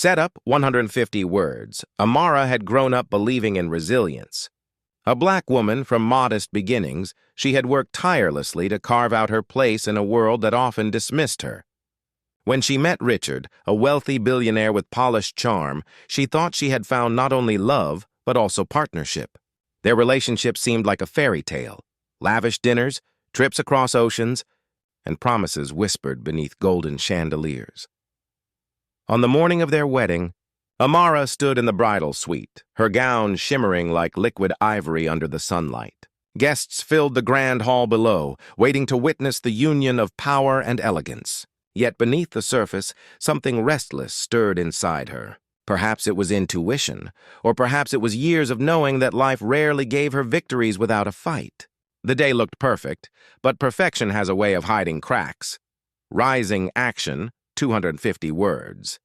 Setup 150 words. Amara had grown up believing in resilience. A black woman from modest beginnings, she had worked tirelessly to carve out her place in a world that often dismissed her. When she met Richard, a wealthy billionaire with polished charm, she thought she had found not only love, but also partnership. Their relationship seemed like a fairy tale. Lavish dinners, trips across oceans, and promises whispered beneath golden chandeliers. On the morning of their wedding, Amara stood in the bridal suite, her gown shimmering like liquid ivory under the sunlight. Guests filled the grand hall below, waiting to witness the union of power and elegance. Yet beneath the surface, something restless stirred inside her. Perhaps it was intuition, or perhaps it was years of knowing that life rarely gave her victories without a fight. The day looked perfect, but perfection has a way of hiding cracks. Rising action, 250 words.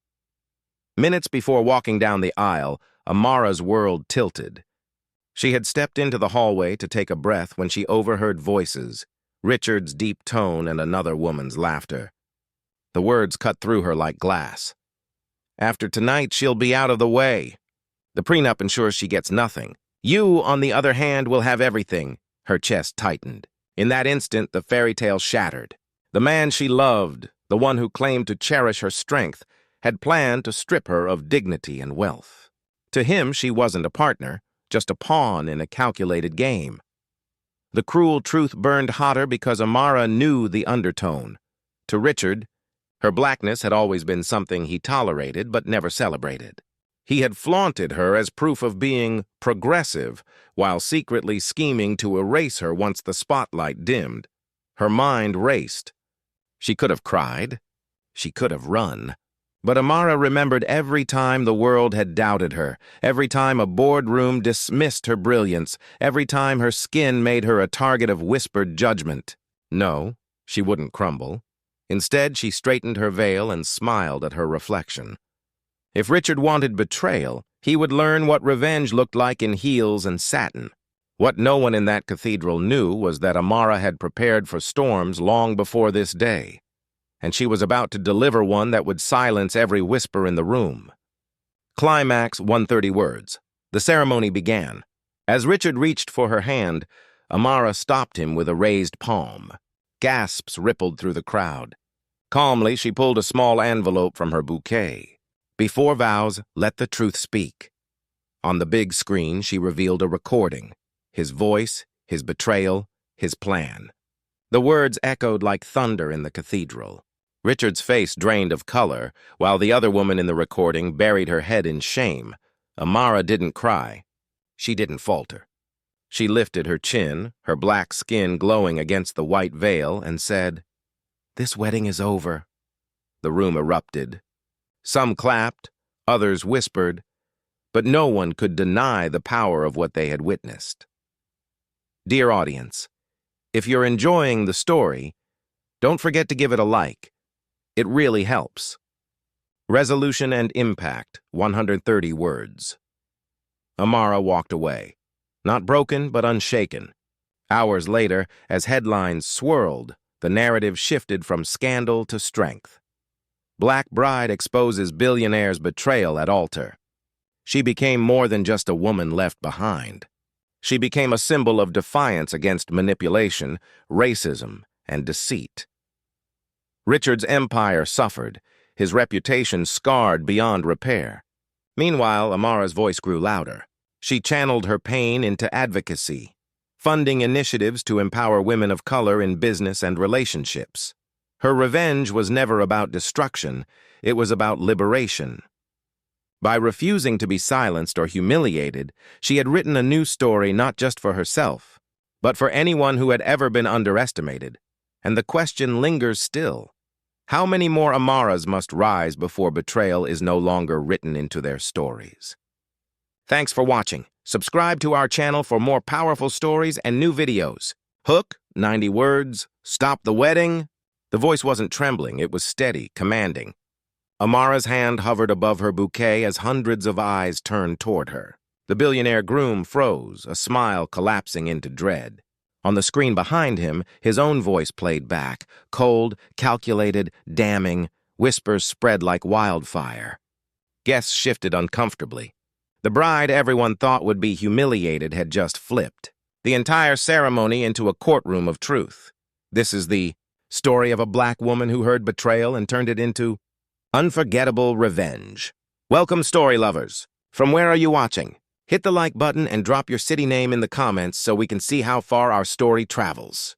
Minutes before walking down the aisle, Amara's world tilted. She had stepped into the hallway to take a breath when she overheard voices, Richard's deep tone and another woman's laughter. The words cut through her like glass. After tonight, she'll be out of the way. The prenup ensures she gets nothing. You, on the other hand, will have everything. Her chest tightened. In that instant, the fairy tale shattered. The man she loved, the one who claimed to cherish her strength, had planned to strip her of dignity and wealth. To him, she wasn't a partner, just a pawn in a calculated game. The cruel truth burned hotter because Amara knew the undertone. To Richard, her blackness had always been something he tolerated but never celebrated. He had flaunted her as proof of being progressive, while secretly scheming to erase her once the spotlight dimmed. Her mind raced. She could have cried. She could have run. But Amara remembered every time the world had doubted her, every time a boardroom dismissed her brilliance, every time her skin made her a target of whispered judgment. No, she wouldn't crumble. Instead, she straightened her veil and smiled at her reflection. If Richard wanted betrayal, he would learn what revenge looked like in heels and satin. What no one in that cathedral knew was that Amara had prepared for storms long before this day, and she was about to deliver one that would silence every whisper in the room. Climax 130 words. The ceremony began. As Richard reached for her hand, Amara stopped him with a raised palm. Gasps rippled through the crowd. Calmly, she pulled a small envelope from her bouquet. Before vows, let the truth speak. On the big screen, she revealed a recording. His voice, his betrayal, his plan. The words echoed like thunder in the cathedral. Richard's face drained of color, while the other woman in the recording buried her head in shame. Amara didn't cry. She didn't falter. She lifted her chin, her black skin glowing against the white veil, and said, "This wedding is over." The room erupted. Some clapped, others whispered, but no one could deny the power of what they had witnessed. Dear audience, if you're enjoying the story, don't forget to give it a like. It really helps. Resolution and impact, 130 words. Amara walked away, not broken but unshaken. Hours later, as headlines swirled, the narrative shifted from scandal to strength. Black bride exposes billionaire's betrayal at altar. She became more than just a woman left behind. She became a symbol of defiance against manipulation, racism, and deceit. Richard's empire suffered, his reputation scarred beyond repair. Meanwhile, Amara's voice grew louder. She channeled her pain into advocacy, funding initiatives to empower women of color in business and relationships. Her revenge was never about destruction, it was about liberation. By refusing to be silenced or humiliated, she had written a new story not just for herself, but for anyone who had ever been underestimated. And the question lingers still. How many more Amaras must rise before betrayal is no longer written into their stories? Thanks for watching. Subscribe to our channel for more powerful stories and new videos. Hook, 90 words, stop the wedding. The voice wasn't trembling, it was steady, commanding. Amara's hand hovered above her bouquet as hundreds of eyes turned toward her. The billionaire groom froze, a smile collapsing into dread. On the screen behind him, his own voice played back, cold, calculated, damning, whispers spread like wildfire. Guests shifted uncomfortably. The bride everyone thought would be humiliated had just flipped the entire ceremony into a courtroom of truth. This is the story of a black woman who heard betrayal and turned it into unforgettable revenge. Welcome, story lovers. From where are you watching? Hit the like button and drop your city name in the comments so we can see how far our story travels.